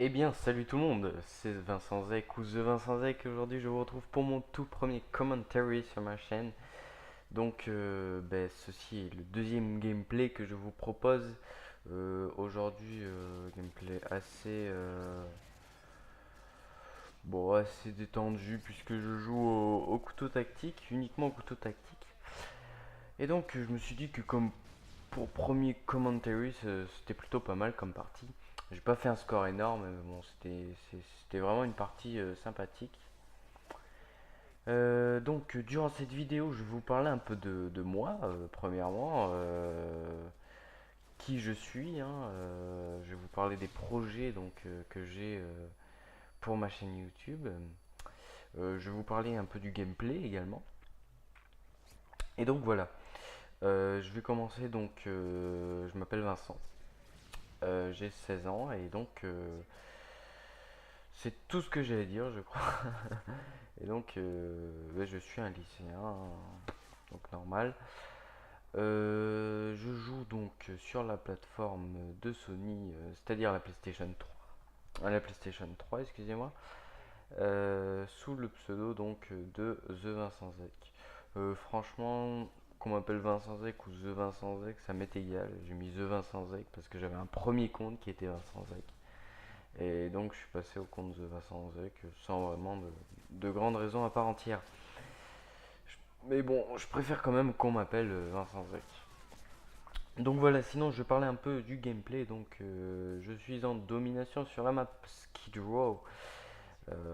Eh bien, salut tout le monde, c'est Vincent Zek ou The Vincent Zek. Aujourd'hui, je vous retrouve pour mon tout premier commentary sur ma chaîne. Donc, ceci est le deuxième gameplay que je vous propose. Aujourd'hui, gameplay assez détendu puisque je joue au couteau tactique, uniquement au couteau tactique. Et donc, je me suis dit que comme pour premier commentary, c'était plutôt pas mal comme partie. J'ai pas fait un score énorme, mais bon, c'était vraiment une partie sympathique. Durant cette vidéo, je vais vous parler un peu de moi, premièrement, qui je suis, hein, je vais vous parler des projets que j'ai pour ma chaîne YouTube. Je vais vous parler un peu du gameplay également. Et donc voilà, je vais commencer je m'appelle Vincent. J'ai 16 ans et c'est tout ce que j'ai à dire, je crois. Et je suis un lycéen, donc normal. Je joue donc sur la plateforme de Sony, c'est-à-dire la PlayStation 3, excusez-moi, sous le pseudo de The Vincent Zek. Franchement, qu'on m'appelle Vincent Zek ou The Vincent Zek, ça m'est égal. J'ai mis The Vincent Zek parce que j'avais un premier compte qui était Vincent Zek. Et donc je suis passé au compte The Vincent Zek sans vraiment de grandes raisons à part entière. Mais bon, je préfère quand même qu'on m'appelle Vincent Zek. Donc voilà, sinon je vais parler un peu du gameplay. Je suis en domination sur la map Skid Row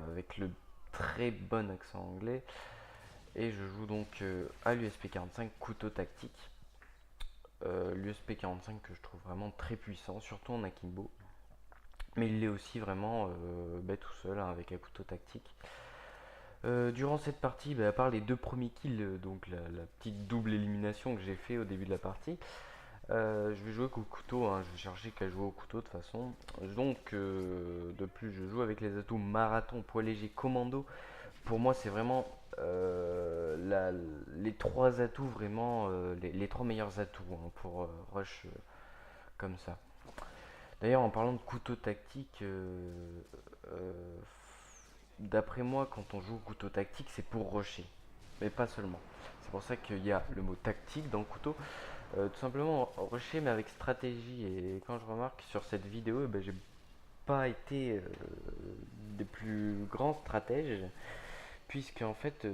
avec le très bon accent anglais. Et je joue à l'USP 45 couteau tactique. L'USP 45 que je trouve vraiment très puissant, surtout en akimbo. Mais il l'est aussi vraiment tout seul hein, avec un couteau tactique. Durant cette partie, à part les deux premiers kills, la petite double élimination que j'ai fait au début de la partie, je vais jouer qu'au couteau, hein, je vais chercher qu'à jouer au couteau de toute façon. De plus, je joue avec les atouts marathon, poids léger, commando. Pour moi, c'est vraiment les trois atouts, vraiment les trois meilleurs atouts hein, pour rush comme ça. D'ailleurs, en parlant de couteau tactique, euh, d'après moi, quand on joue au couteau tactique, c'est pour rusher, mais pas seulement. C'est pour ça qu'il y a le mot tactique dans le couteau. Tout simplement rusher mais avec stratégie. Et quand je remarque sur cette vidéo, j'ai pas été des plus grands stratèges, puisque en fait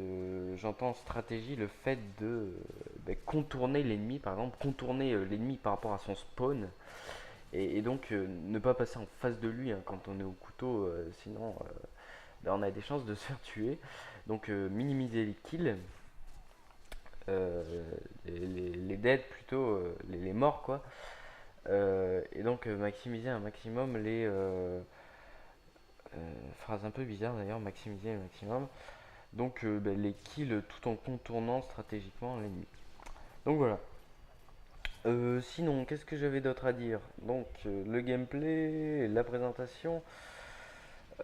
j'entends stratégie le fait de contourner l'ennemi, par exemple contourner l'ennemi par rapport à son spawn, ne pas passer en face de lui hein, quand on est au couteau, sinon on a des chances de se faire tuer. Minimiser les kills, euh, les dead plutôt, les morts quoi. Maximiser un maximum phrase un peu bizarre d'ailleurs, maximiser le maximum. Les kills tout en contournant stratégiquement l'ennemi. Donc voilà. Sinon, qu'est-ce que j'avais d'autre à dire? Le gameplay, la présentation,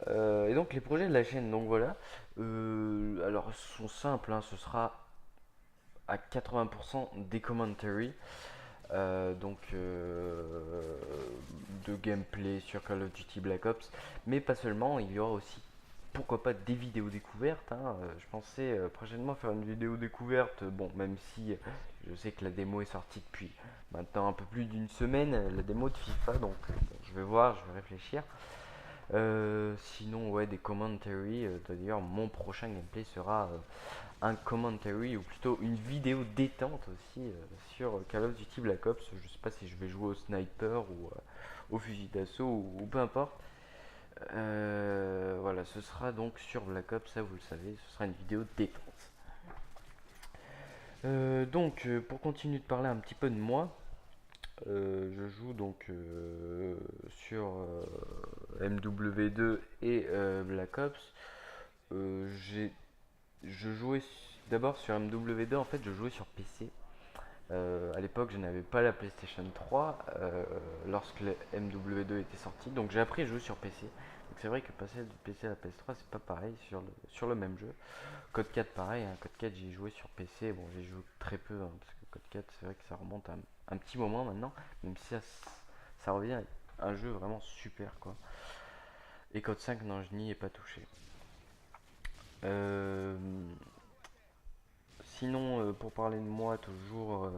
et donc les projets de la chaîne. Donc voilà. Alors, ils sont simples, hein, ce sera à 80% des commentaries. De gameplay sur Call of Duty Black Ops, mais pas seulement, il y aura aussi pourquoi pas des vidéos découvertes hein. Je pensais prochainement faire une vidéo découverte, bon même si je sais que la démo est sortie depuis maintenant un peu plus d'une semaine, la démo de FIFA, je vais voir, je vais réfléchir. Sinon ouais des commentaries, d'ailleurs mon prochain gameplay sera un commentary ou plutôt une vidéo détente aussi sur Call of Duty Black Ops. Je sais pas si je vais jouer au sniper ou au fusil d'assaut ou peu importe. Voilà, ce sera donc sur Black Ops, ça vous le savez, ce sera une vidéo détente. Pour continuer de parler un petit peu de moi, je joue sur MW2 et Black Ops. J'ai Je jouais d'abord sur MW2, en fait je jouais sur PC. À l'époque je n'avais pas la PlayStation 3 lorsque le MW2 était sorti, donc j'ai appris à jouer sur PC. Donc c'est vrai que passer du PC à la PS3 c'est pas pareil sur le même jeu. Code 4 pareil, hein, Code 4 j'ai joué sur PC, bon j'ai joué très peu hein, parce que Code 4 c'est vrai que ça remonte à un petit moment maintenant, même si ça revient à un jeu vraiment super quoi. Et code 5, non, je n'y ai pas touché. Euh, Sinon, pour parler de moi, toujours,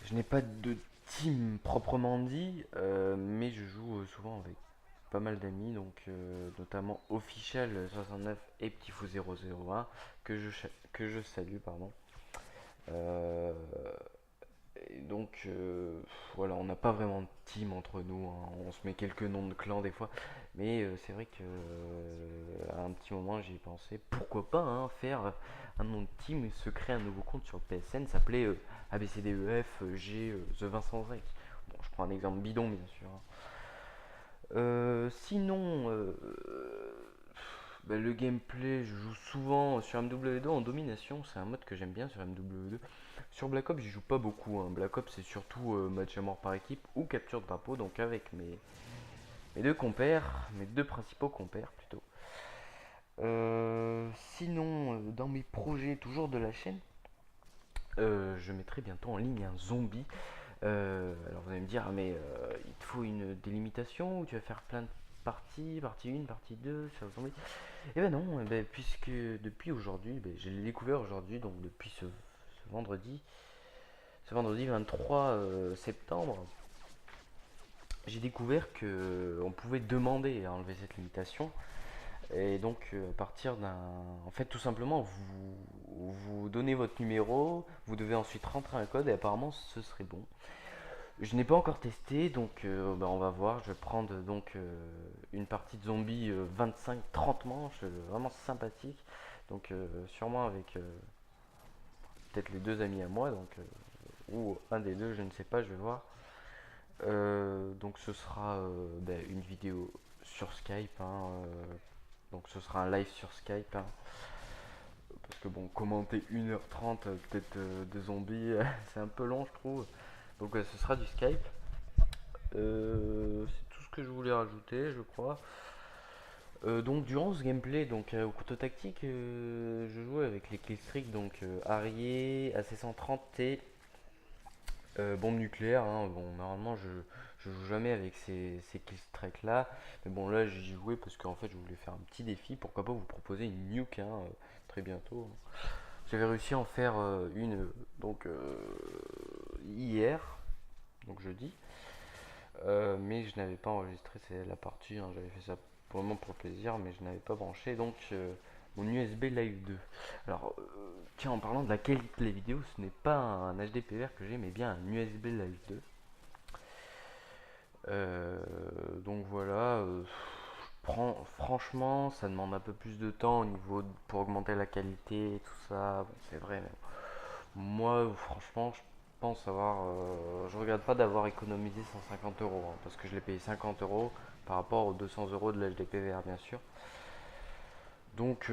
je n'ai pas de team proprement dit, mais je joue souvent avec pas mal d'amis, donc notamment Official 69 et Petit Fou 001 que je salue, pardon. Euh, et donc voilà, on n'a pas vraiment de team entre nous, hein. On se met quelques noms de clans des fois, mais c'est vrai que à un petit moment j'y ai pensé, pourquoi pas hein, faire un nom de team et se créer un nouveau compte sur le PSN, s'appelait ABCDEF G The Vincent Zec. Bon, je prends un exemple bidon bien sûr, hein. Sinon, bah, le gameplay, je joue souvent sur MW2 en domination, c'est un mode que j'aime bien sur MW2. Sur Black Ops, j'y joue pas beaucoup, hein. Black Ops, c'est surtout match à mort par équipe ou capture de drapeau, donc avec mes deux compères, mes deux principaux compères plutôt. Sinon, dans mes projets toujours de la chaîne, je mettrai bientôt en ligne un zombie. Alors vous allez me dire, ah, mais il te faut une délimitation ou tu vas faire plein de parties, partie 1, partie 2 sur zombie. Eh ben non, eh ben, puisque depuis aujourd'hui, ben, je l'ai découvert aujourd'hui, donc depuis ce vendredi 23 septembre, j'ai découvert que on pouvait demander à enlever cette limitation. Et donc à partir d'un... En fait tout simplement, vous donnez votre numéro, vous devez ensuite rentrer un code et apparemment ce serait bon. Je n'ai pas encore testé, donc ben, on va voir. Je vais prendre donc une partie de zombie 25-30 manches, vraiment sympathique. Donc sûrement avec peut-être les deux amis à moi, donc ou un des deux, je ne sais pas, je vais voir. Donc ce sera ben, une vidéo sur Skype, hein, donc ce sera un live sur Skype, hein. Parce que bon, commenter 1h30 peut-être de zombies, c'est un peu long je trouve. Donc ce sera du Skype. C'est tout ce que je voulais rajouter, je crois. Donc durant ce gameplay, donc au couteau tactique, je jouais avec les killstreaks, donc Harrier, AC130T, bombe nucléaire, hein. Bon, normalement je joue jamais avec ces killstreaks là, mais bon là j'y jouais parce qu'en fait je voulais faire un petit défi. Pourquoi pas vous proposer une nuke, hein, très bientôt, hein. J'avais réussi à en faire une donc hier, donc jeudi. Mais je n'avais pas enregistré la partie, hein. J'avais fait ça vraiment pour le plaisir, mais je n'avais pas branché donc mon USB Live 2. Alors, tiens, en parlant de la qualité des vidéos, ce n'est pas un HD PVR que j'ai, mais bien un USB Live 2. Donc voilà, franchement, ça demande un peu plus de temps au niveau pour augmenter la qualité et tout ça. Bon, c'est vrai, mais moi, franchement, je pense avoir. Je regrette pas d'avoir économisé 150 euros, hein, parce que je l'ai payé 50 euros par rapport aux 200 euros de l'HDPVR, bien sûr. Donc,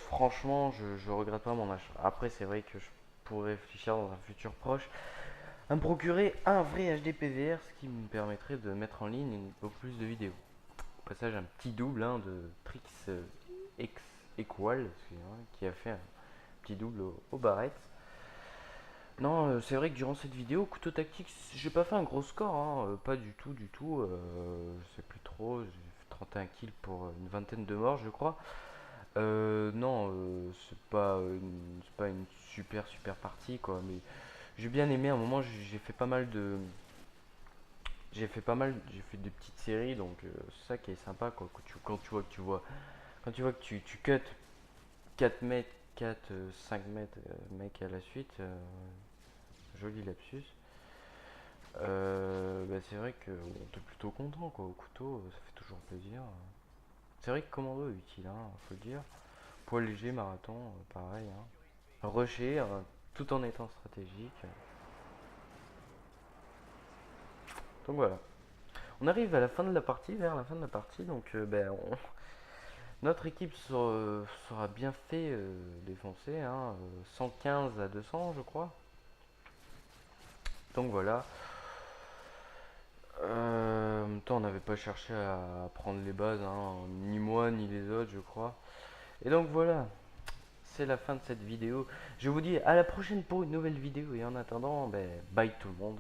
franchement, je regrette pas mon achat. Après, c'est vrai que je pourrais réfléchir dans un futur proche à me procurer un vrai HDPVR, ce qui me permettrait de mettre en ligne beaucoup plus de vidéos. Au passage, un petit double, hein, de Trix X Equal, qui a fait un petit double au Barrett. Non, c'est vrai que durant cette vidéo, couteau tactique, j'ai pas fait un gros score, hein, pas du tout, du tout. Je sais plus trop, j'ai fait 31 kills pour une vingtaine de morts, je crois. Non, c'est pas une super super partie, quoi. Mais j'ai bien aimé. À un moment, j'ai fait pas mal de, j'ai fait des petites séries, donc c'est ça qui est sympa, quoi. Quand tu vois que tu cut 4 mètres, 4 5 mètres, mec à la suite. Joli lapsus. Bah, c'est vrai que bon, t'es plutôt content quoi. Au couteau, ça fait toujours plaisir. C'est vrai que commando est utile, hein, faut le dire. Poids léger, marathon, pareil, hein. Rusher, tout en étant stratégique. Donc voilà. On arrive à la fin de la partie, vers la fin de la partie, donc ben, notre équipe sera bien fait défoncer, hein, 115 à 200 je crois. Donc voilà. En même temps, on n'avait pas cherché à prendre les bases, hein, ni moi ni les autres, je crois. Et donc voilà, c'est la fin de cette vidéo. Je vous dis à la prochaine pour une nouvelle vidéo. Et en attendant, ben, bye tout le monde.